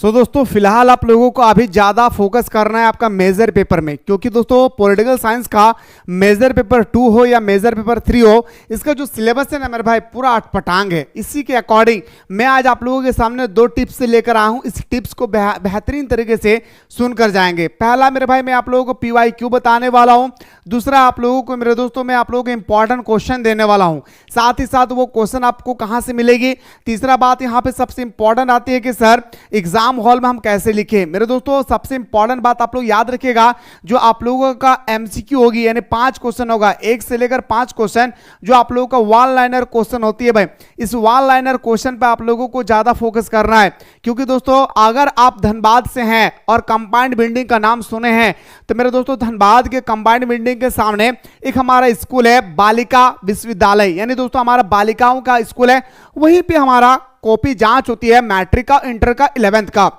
दोस्तों फिलहाल आप लोगों को अभी ज्यादा फोकस करना है आपका मेजर पेपर में, क्योंकि दोस्तों पॉलिटिकल साइंस का मेजर पेपर 2 हो या मेजर पेपर 3 हो, इसका जो सिलेबस है ना मेरे भाई पूरा अटपटांग है। इसी के अकॉर्डिंग मैं आज आप लोगों के सामने 2 टिप्स लेकर आया हूं। इस टिप्स को बेहतरीन तरीके से सुनकर जाएंगे। पहला मेरे भाई मैं आप लोगों को PYQ बताने वाला हूं। दूसरा आप लोगों को मेरे दोस्तों मैं आप लोगों को इंपॉर्टेंट क्वेश्चन देने वाला हूं, साथ ही साथ वो क्वेश्चन आपको कहां से मिलेगी। तीसरा बात यहां पे सबसे इंपॉर्टेंट आती है कि सर एग्जाम हॉल में हम कैसे लिखें। मेरे दोस्तों सबसे इंपॉर्टेंट बात आप लोग याद रखिएगा, जो आप लोगों का MCQ होगी यानी 5 क्वेश्चन होगा, 1 से लेकर 5 क्वेश्चन, जो आप लोगों का वन लाइनर क्वेश्चन होती है भाई, इस वन लाइनर क्वेश्चन पे आप लोगों को ज्यादा फोकस करना है। क्योंकि दोस्तों अगर आप धनबाद से हैं और कंबाइंड बिल्डिंग का नाम सुने हैं तो मेरे दोस्तों धनबाद के कंबाइंड बिल्डिंग के सामने एक हमारा स्कूल है बालिका विश्वविद्यालय, यानी दोस्तों हमारा बालिकाओं का स्कूल है। वहीं पे हमारा कॉपी जांच होती है मैट्रिक का, इंटर का, 11th का।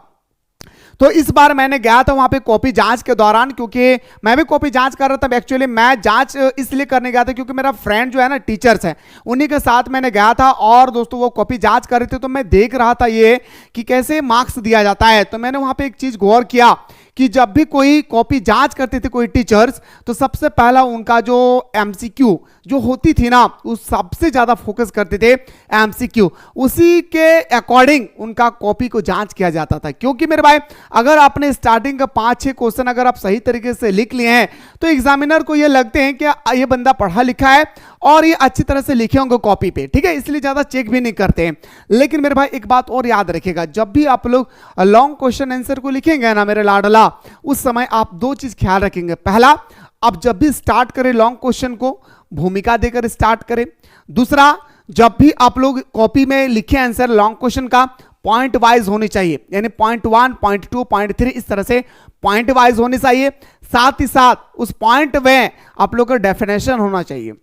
तो इस बार मैंने गया था वहां पे कॉपी जांच के दौरान, क्योंकि मैं भी कॉपी जांच कर रहा था। एक्चुअली मैं जांच इसलिए करने गया था क्योंकि मेरा फ्रेंड जो है ना टीचर्स है, उन्हीं के साथ मैंने गया था और दोस्तों वो कॉपी जांच कर रहे थे। तो मैं देख रहा था ये कि कैसे मार्क्स दिया जाता है। तो मैंने वहां पे एक चीज गौर किया कि जब भी कोई कॉपी जांच करते थे कोई टीचर्स, तो सबसे पहला उनका जो MCQ जो होती थी ना, उस सबसे ज्यादा फोकस करते थे MCQ, उसी के अकॉर्डिंग उनका कॉपी को जांच किया जाता था। क्योंकि मेरे भाई अगर आपने स्टार्टिंग का 5-6 क्वेश्चन अगर आप सही तरीके से लिख लिए हैं तो एग्जामिनर को ये लगते हैं कि ये बंदा पढ़ा लिखा है और ये अच्छी तरह से लिखे होंगे कॉपी पे, ठीक है, इसलिए ज्यादा चेक भी नहीं करते हैं। लेकिन मेरे भाई एक बात और याद रखिएगा, जब भी आप लोग लॉन्ग क्वेश्चन आंसर को लिखेंगे ना मेरे लाडला, उस समय आप 2 चीज ख्याल रखेंगे। पहला, आप जब भी स्टार्ट करें लॉन्ग क्वेश्चन को भूमिका देकर स्टार्ट करें। दूसरा, जब भी आप लोग कॉपी में लिखे आंसर लॉन्ग क्वेश्चन का, पॉइंट वाइज होनी चाहिए, यानी पॉइंट 1, पॉइंट 2, पॉइंट 3 इस तरह से पॉइंट वाइज होनी चाहिए। साथ ही साथ उस पॉइंट में आप लोग का डेफिनेशन होना चाहिए।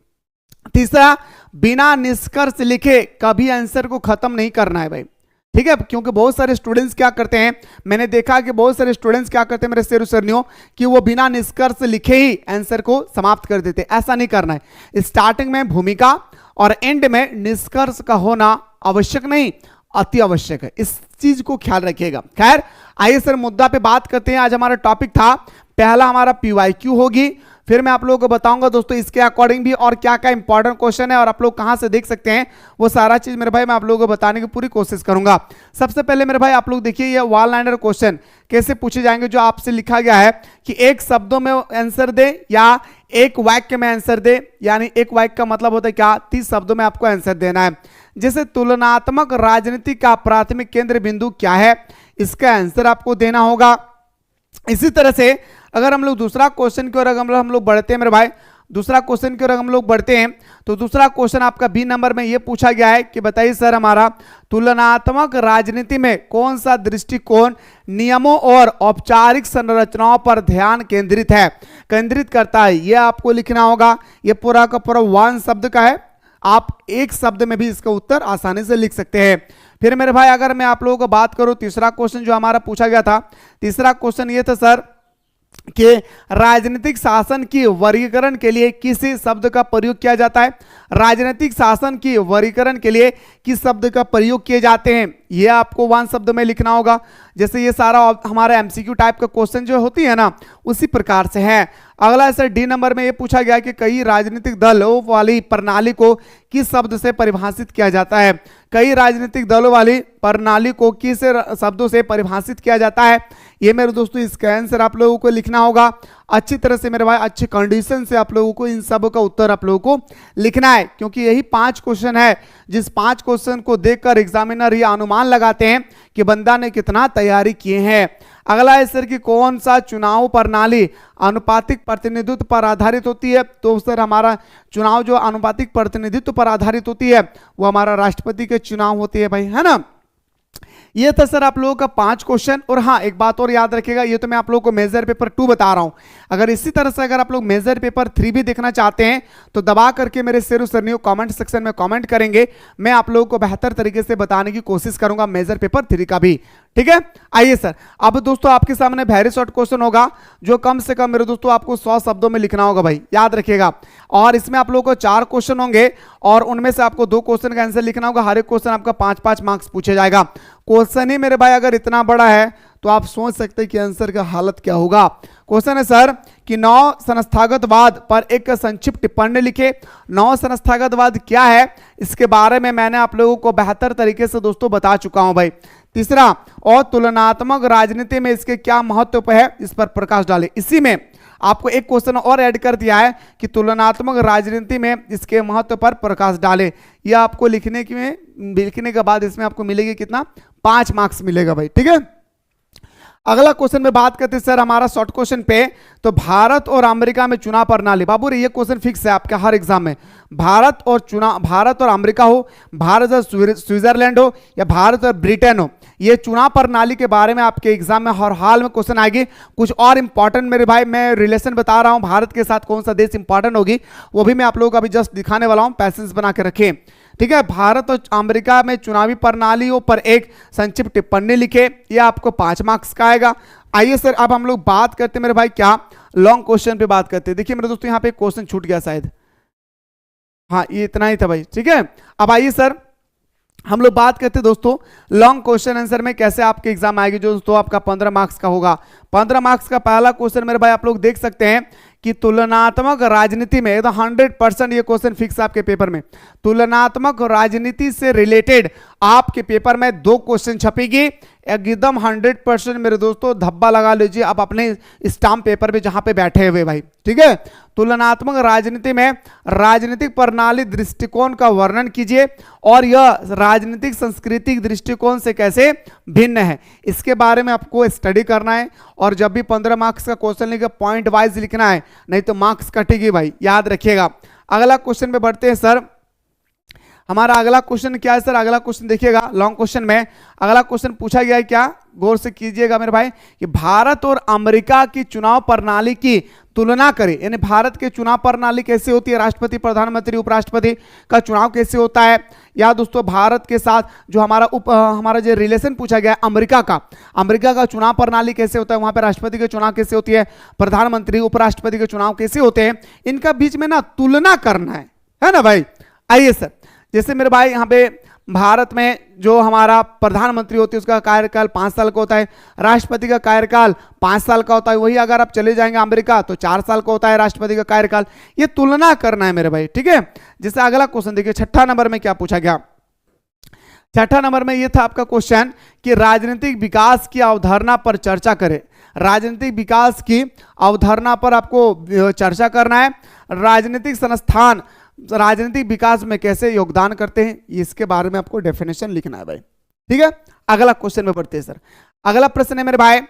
तीसरा, बिना निष्कर्ष लिखे कभी आंसर को खत्म नहीं करना है भाई, ठीक है। क्योंकि बहुत सारे स्टूडेंट्स क्या करते हैं, मैंने देखा कि बहुत सारे स्टूडेंट्स क्या करते हैं मेरे शेरू सरनियों, कि वो बिना निष्कर्ष लिखे ही आंसर को समाप्त कर देते। ऐसा नहीं करना है। स्टार्टिंग में भूमिका और एंड में निष्कर्ष का होना आवश्यक नहीं, अति आवश्यक है। इस चीज को ख्याल रखिएगा। खैर आइए सर मुद्दा पे बात करते हैं। आज हमारा टॉपिक था, पहला हमारा PYQ होगी, फिर मैं आप लोगों को बताऊंगा दोस्तों इसके अकॉर्डिंग भी और क्या क्या इंपॉर्टेंट क्वेश्चन है और आप लोग कहां से देख सकते हैं, वो सारा चीज मेरे भाई मैं आप लोगों को बताने की पूरी कोशिश करूंगा। सबसे पहले मेरे भाई आप लोग देखिए ये वन लाइनर क्वेश्चन कैसे पूछे जाएंगे, जो आपसे लिखा गया है कि 1 शब्दों में आंसर दे या 1 वाक्य में आंसर दे, यानी 1 वाक्य का मतलब होता है क्या, 30 शब्दों में आपको आंसर देना है। जैसे तुलनात्मक राजनीति का प्राथमिक केंद्र बिंदु क्या है, इसका आंसर आपको देना होगा। इसी तरह से अगर हम लोग दूसरा क्वेश्चन की ओर अगर हम लोग बढ़ते हैं मेरे भाई, दूसरा क्वेश्चन की ओर हम लोग बढ़ते हैं तो दूसरा क्वेश्चन आपका B नंबर में ये पूछा गया है कि बताइए सर हमारा तुलनात्मक राजनीति में कौन सा दृष्टिकोण नियमों और औपचारिक संरचनाओं पर ध्यान केंद्रित करता है। ये आपको लिखना होगा। ये पूरा का पूरा 1 शब्द का है, आप 1 शब्द में भी इसका उत्तर आसानी से लिख सकते हैं। फिर मेरे भाई अगर मैं आप लोगों को बात करूं, तीसरा क्वेश्चन जो हमारा पूछा गया था, तीसरा क्वेश्चन ये था सर कि राजनीतिक शासन की वर्गीकरण के लिए किस शब्द का प्रयोग किया जाता है। राजनीतिक शासन की वर्गीकरण के लिए किस शब्द का प्रयोग किए जाते हैं, ये आपको 1 शब्द में लिखना होगा। जैसे ये सारा हमारा MCQ टाइप का क्वेश्चन जो होती है ना, उसी प्रकार से है। अगला सर D नंबर में ये पूछा गया कि कई राजनीतिक दलों वाली प्रणाली को किस शब्द से परिभाषित किया जाता है। कई राजनीतिक दलों वाली प्रणाली को किस शब्दों से परिभाषित किया जाता है, ये मेरे दोस्तों इसका आंसर आप लोगों को लिखना होगा। अच्छी तरह से मेरे भाई अच्छे कंडीशन से आप लोगों को इन सब का उत्तर आप लोगों को लिखना है, क्योंकि यही 5 क्वेश्चन है जिस 5 क्वेश्चन को देखकर एग्जामिनर ये अनुमान लगाते हैं कि बंदा ने कितना तैयारी किए हैं। अगला है सर कि कौन सा चुनाव प्रणाली अनुपातिक प्रतिनिधित्व पर आधारित होती है। तो सर हमारा चुनाव जो अनुपातिक प्रतिनिधित्व पर आधारित होती है वो हमारा राष्ट्रपति के चुनाव होती है भाई, है ना। ये था सर आप लोगों का 5 क्वेश्चन। और हाँ एक बात और याद रखिएगा, ये तो मैं आप लोगों को मेजर पेपर 2 बता रहा हूं। अगर इसी तरह से अगर आप लोग मेजर पेपर 3 भी देखना चाहते हैं तो दबा करके मेरे शेरू सरनियों कमेंट सेक्शन में कमेंट करेंगे, मैं आप लोगों को बेहतर तरीके से बताने की कोशिश करूंगा मेजर पेपर 3 का भी, ठीक है। आइए सर, अब दोस्तों आपके सामने वेरी शॉर्ट क्वेश्चन होगा जो कम से कम मेरे दोस्तों आपको 100 शब्दों में लिखना होगा भाई, याद रखिएगा। और इसमें आप लोगों को 4 क्वेश्चन होंगे और उनमें से आपको 2 क्वेश्चन का आंसर लिखना होगा। हर एक क्वेश्चन आपका 5-5 मार्क्स पूछा जाएगा। क्वेश्चन ही मेरे भाई अगर इतना बड़ा है तो आप सोच सकते हैं कि आंसर का हालत क्या होगा। क्वेश्चन है सर कि 9 संस्थागतवाद पर एक संक्षिप्त टिप्पणी लिखे। 9 संस्थागतवाद क्या है इसके बारे में मैंने आप लोगों को बेहतर तरीके से दोस्तों बता चुका हूं भाई। तीसरा, और तुलनात्मक राजनीति में इसके क्या महत्व है, इस पर प्रकाश डाले। इसी में आपको एक क्वेश्चन और ऐड कर दिया है कि तुलनात्मक राजनीति में इसके महत्व पर प्रकाश डाले। यह आपको लिखने के बाद इसमें आपको मिलेगी कितना, 5 मार्क्स मिलेगा भाई, ठीक है। अगला क्वेश्चन में बात करते हैं सर हमारा शॉर्ट क्वेश्चन पे, तो भारत और अमेरिका में चुनाव प्रणाली। बाबू रे ये क्वेश्चन फिक्स है आपके हर एग्जाम में, भारत और अमेरिका हो, भारत और स्विट्जरलैंड हो या भारत और ब्रिटेन हो, ये चुनाव प्रणाली के बारे में आपके एग्जाम में हर हाल में क्वेश्चन आएगी। कुछ और इंपॉर्टेंट मेरे भाई मैं रिलेशन बता रहा हूं, भारत के साथ कौन सा देश इंपॉर्टेंट होगी वो भी मैं आप लोगों को अभी जस्ट दिखाने वाला हूं, पैसेंस बना के रखें, ठीक है। भारत और अमेरिका में चुनावी प्रणालियों पर एक संक्षिप्त टिप्पणी लिखे, यह आपको 5 मार्क्स का आएगा। आइए सर अब हम लोग बात करते हैं मेरे भाई क्या लॉन्ग क्वेश्चन पे बात करते हैं। देखिए मेरे दोस्तों यहाँ पे क्वेश्चन छूट गया शायद, हाँ ये इतना ही था भाई, ठीक है। अब आइए सर हम लोग बात करते हैं दोस्तों लॉन्ग क्वेश्चन आंसर में कैसे आपके एग्जाम आएगी, जो दोस्तों आपका 15 मार्क्स का होगा। 15 मार्क्स का पहला क्वेश्चन मेरे भाई आप लोग देख सकते हैं कि तुलनात्मक राजनीति में, तो 100% ये क्वेश्चन फिक्स आपके पेपर में, तुलनात्मक राजनीति से रिलेटेड आपके पेपर में 2 क्वेश्चन छपेगी एकदम 100% मेरे दोस्तों, धब्बा लगा लीजिए आप अपने स्टाम्प पेपर पे जहां पे बैठे हुए भाई, ठीक है। तुलनात्मक राजनीति में राजनीतिक प्रणाली दृष्टिकोण का वर्णन कीजिए और यह राजनीतिक सांस्कृतिक दृष्टिकोण से कैसे भिन्न है, इसके बारे में आपको स्टडी करना है। और जब भी 15 मार्क्स का क्वेश्चन लिखे पॉइंट वाइज लिखना है, नहीं तो मार्क्स कटेगी भाई, याद रखिएगा। अगला क्वेश्चन पे बढ़ते हैं सर, हमारा अगला क्वेश्चन क्या है सर, अगला क्वेश्चन देखिएगा लॉन्ग क्वेश्चन में अगला क्वेश्चन पूछा गया है, क्या गौर से कीजिएगा मेरे भाई, कि भारत और अमेरिका की चुनाव प्रणाली की तुलना करें, यानी भारत के चुनाव प्रणाली कैसे होती है, राष्ट्रपति प्रधानमंत्री उपराष्ट्रपति का चुनाव कैसे होता है, या दोस्तों भारत के साथ जो हमारा जो रिलेशन पूछा गया है अमेरिका का चुनाव प्रणाली कैसे होता है, वहां पे राष्ट्रपति के चुनाव कैसे होती है, प्रधानमंत्री उपराष्ट्रपति के चुनाव कैसे होते हैं, इनका बीच में ना तुलना करना है ना भाई। आइए सर, जैसे मेरे भाई यहाँ पे भारत में जो हमारा प्रधानमंत्री होती है उसका कार्यकाल 5 साल का होता है, राष्ट्रपति का कार्यकाल 5 साल का होता है, वही अगर आप चले जाएंगे अमेरिका तो 4 साल का होता है राष्ट्रपति का कार्यकाल। ये तुलना करना है मेरे भाई, ठीक है। जैसे अगला क्वेश्चन देखिए, 6ठा नंबर में क्या पूछा गया, 6ठा नंबर में ये था आपका क्वेश्चन कि राजनीतिक विकास की अवधारणा पर चर्चा करें। राजनीतिक विकास की अवधारणा पर आपको चर्चा करना है। राजनीतिक संस्थान राजनीतिक विकास में कैसे योगदान करते हैं, इसके बारे में आपको डेफिनेशन लिखना है भाई, ठीक है। अगला क्वेश्चन में बढ़ते हैं सर, अगला प्रश्न है मेरे भाई,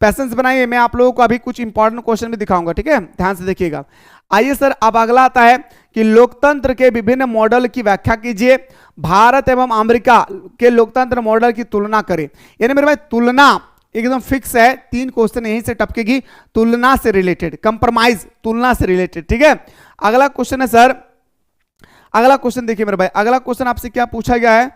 पैसेंस बनाइए, मैं आप लोगों को अभी कुछ इंपॉर्टेंट क्वेश्चन भी दिखाऊंगा, ठीक है, ध्यान से देखिएगा। आइए सर अब अगला आता है कि लोकतंत्र के विभिन्न मॉडल की व्याख्या कीजिए, भारत एवं अमेरिका के लोकतंत्र मॉडल की तुलना करें। यानी मेरे भाई तुलना एकदम फिक्स है, 3 क्वेश्चन यहीं से टपकेगी, तुलना से रिलेटेड, कंप्रोमाइज तुलना से रिलेटेड, ठीक है। अगला क्वेश्चन है सर, अगला क्वेश्चन देखिए मेरे भाई, अगला क्वेश्चन आपसे क्या पूछा गया है,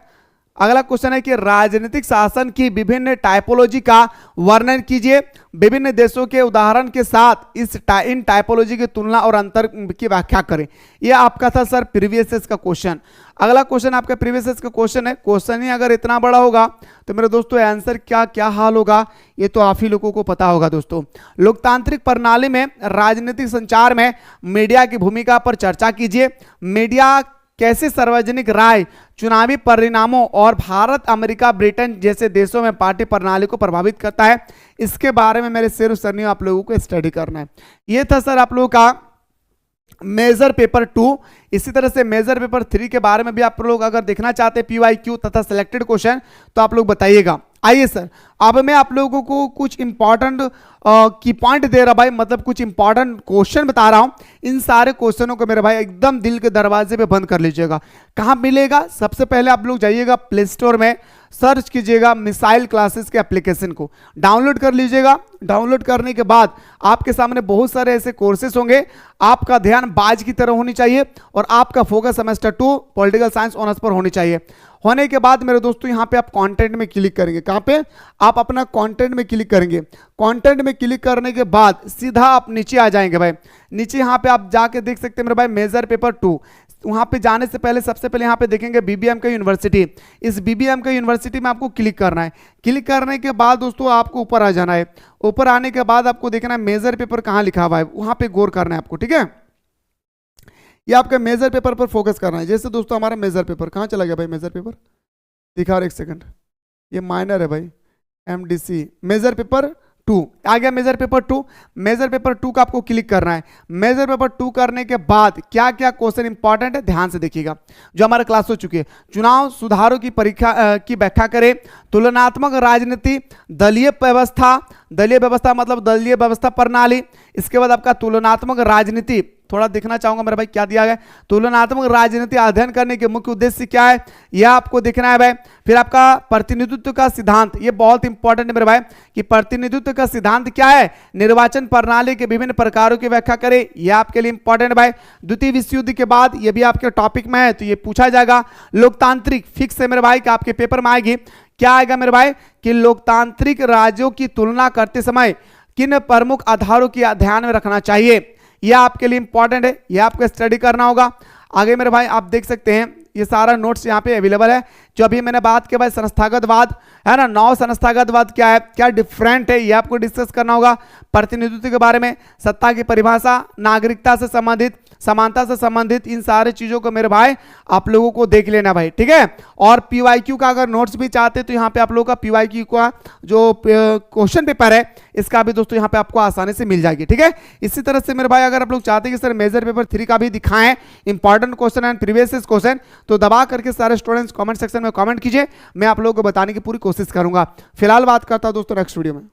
अगला क्वेश्चन है कि राजनीतिक शासन की विभिन्न टाइपोलॉजी का वर्णन कीजिए, विभिन्न देशों के उदाहरण के साथ इन टाइपोलॉजी की तुलना और अंतर की व्याख्या करें। यह आपका था सर प्रीवियस ईयर का क्वेश्चन। अगला क्वेश्चन आपका प्रीवियस ईयर का क्वेश्चन है, क्वेश्चन ही अगर इतना बड़ा होगा तो मेरे दोस्तों आंसर क्या हाल होगा ये तो आप ही लोगों को पता होगा। दोस्तों लोकतांत्रिक प्रणाली में राजनीतिक संचार में मीडिया की भूमिका पर चर्चा कीजिए, मीडिया कैसे सार्वजनिक राय, चुनावी परिणामों और भारत अमेरिका ब्रिटेन जैसे देशों में पार्टी प्रणाली को प्रभावित करता है, इसके बारे में मेरे सिर्फ सरनियों आप लोगों को स्टडी करना है। ये था सर आप लोगों का मेजर पेपर 2। इसी तरह से मेजर पेपर 3 के बारे में भी आप लोग अगर देखना चाहते हैं PYQ तथा सिलेक्टेड क्वेश्चन तो आप लोग बताइएगा। आइए सर अब मैं आप लोगों को कुछ इंपॉर्टेंट की पॉइंट दे रहा भाई, मतलब कुछ इंपॉर्टेंट क्वेश्चन बता रहा हूं। इन सारे क्वेश्चनों को मेरे भाई एकदम दिल के दरवाजे पे बंद कर लीजिएगा। कहां मिलेगा, सबसे पहले आप लोग जाइएगा प्ले स्टोर में, सर्च कीजिएगा मिसाइल क्लासेस के एप्लीकेशन को डाउनलोड कर लीजिएगा। डाउनलोड करने के बाद आपके सामने बहुत सारे ऐसे कोर्सेस होंगे, आपका ध्यान बाज की तरह होनी चाहिए और आपका focus semester 2 political science honours पर होनी चाहिए। होने के बाद मेरे दोस्तों यहाँ पे आप कंटेंट में क्लिक करेंगे, कहाँ पे आप अपना कंटेंट में क्लिक करेंगे। कंटेंट में क्लिक करने के बाद सीधा आप नीचे आ जाएंगे भाई। नीचे यहाँ पे आप जाके देख सकते हैं मेरे भाई मेजर पेपर 2। वहाँ पे जाने से पहले सबसे पहले यहाँ पे देखेंगे बीबीएम का यूनिवर्सिटी। इस बीबीएम का यूनिवर्सिटी में आपको क्लिक करना है। क्लिक करने के बाद दोस्तों आपको ऊपर आ जाना है। ऊपर आने के बाद आपको देखना है मेजर पेपर कहाँ लिखा हुआ है, वहाँ पे गौर करना है आपको, ठीक है। ये आपका मेजर पेपर पर फोकस करना है। जैसे दोस्तों हमारा मेजर पेपर कहाँ चला गया भाई, मेजर पेपर दिखा रहा, एक सेकंड, ये माइनर है भाई, एमडीसी मेजर पेपर 2 आ गया। मेजर पेपर 2, मेजर पेपर 2 का आपको क्लिक करना है। मेजर पेपर 2 करने के बाद क्या क्या क्वेश्चन इंपॉर्टेंट है ध्यान से देखिएगा, जो हमारे क्लास हो चुकी है। चुनाव सुधारों की परीक्षा की व्याख्या करें, तुलनात्मक राजनीति, दलीय व्यवस्था मतलब दलीय व्यवस्था प्रणाली। इसके बाद आपका तुलनात्मक राजनीति, थोड़ा देखना चाहूंगा मेरे भाई क्या दिया गया, तुलनात्मक राजनीति अध्ययन करने के मुख्य उद्देश्य क्या है, यह आपको देखना है भाई। फिर आपका प्रतिनिधित्व का सिद्धांत, ये बहुत इंपॉर्टेंट है मेरे भाई कि प्रतिनिधित्व का सिद्धांत क्या है, निर्वाचन प्रणाली के विभिन्न प्रकारों की व्याख्या करें, यह आपके लिए इंपॉर्टेंट है भाई। द्वितीय विश्व युद्ध के बाद ये भी आपके टॉपिक में है तो ये पूछा जाएगा। लोकतांत्रिक फिक्स है मेरे भाई कि आपके पेपर में आएगी। क्या आएगा मेरे भाई कि लोकतांत्रिक राज्यों की तुलना करते समय किन प्रमुख आधारों की ध्यान में रखना चाहिए, यह आपके लिए इंपॉर्टेंट है, यह आपको स्टडी करना होगा। आगे मेरे भाई आप देख सकते हैं ये सारा नोट्स यहाँ पे अवेलेबल है। जो अभी मैंने बात किया भाई संस्थागतवाद है ना, नौ संस्थागतवाद क्या है, क्या डिफरेंट है, ये आपको डिस्कस करना होगा। प्रतिनिधित्व के बारे में, सत्ता की परिभाषा, नागरिकता से संबंधित, समानता से संबंधित, इन सारे चीजों को मेरे भाई आप लोगों को देख लेना भाई, ठीक है। और पीवाईक्यू का अगर नोट्स भी चाहते तो यहाँ पे आप लोगों का पीवाईक्यू का जो क्वेश्चन पेपर है इसका भी दोस्तों यहाँ पे आपको आसानी से मिल जाएगी, ठीक है। इसी तरह से मेरे भाई अगर आप लोग चाहते हैं कि सर मेजर पेपर 3 का भी दिखाएं important question and previous question, तो दबा करके सारे स्टूडेंट्स कमेंट सेक्शन में कमेंट कीजिए, मैं आप लोगों को बताने की पूरी कोशिश करूंगा। फिलहाल बात करता हूं दोस्तों नेक्स्ट वीडियो में।